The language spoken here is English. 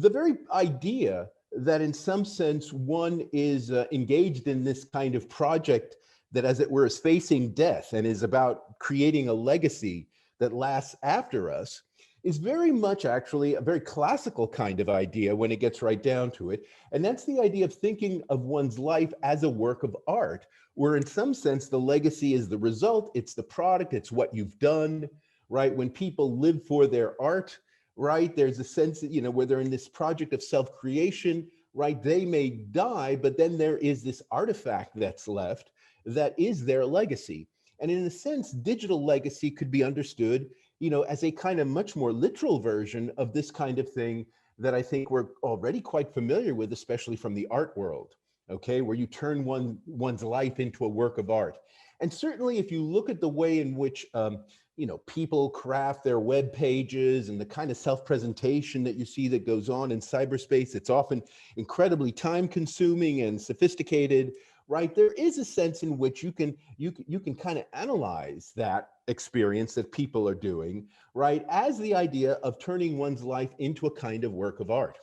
the very idea that in some sense one is engaged in this kind of project that, as it were, is facing death and is about creating a legacy that lasts after us is very much actually a very classical kind of idea when it gets right down to it. And that's the idea of thinking of one's life as a work of art, where in some sense the legacy is the result, it's the product, it's what you've done, right? When people live for their art, right, there's a sense that, you know, where they're in this project of self-creation, right, they may die, but then there is this artifact that's left that is their legacy. And in a sense, digital legacy could be understood, you know, as a kind of much more literal version of this kind of thing that I think we're already quite familiar with, especially from the art world, okay, where you turn one's life into a work of art. And certainly if you look at the way in which, you know, people craft their web pages and the kind of self-presentation that you see that goes on in cyberspace, it's often incredibly time consuming and sophisticated, right? There is a sense in which you can kind of analyze that experience that people are doing, right, as the idea of turning one's life into a kind of work of art.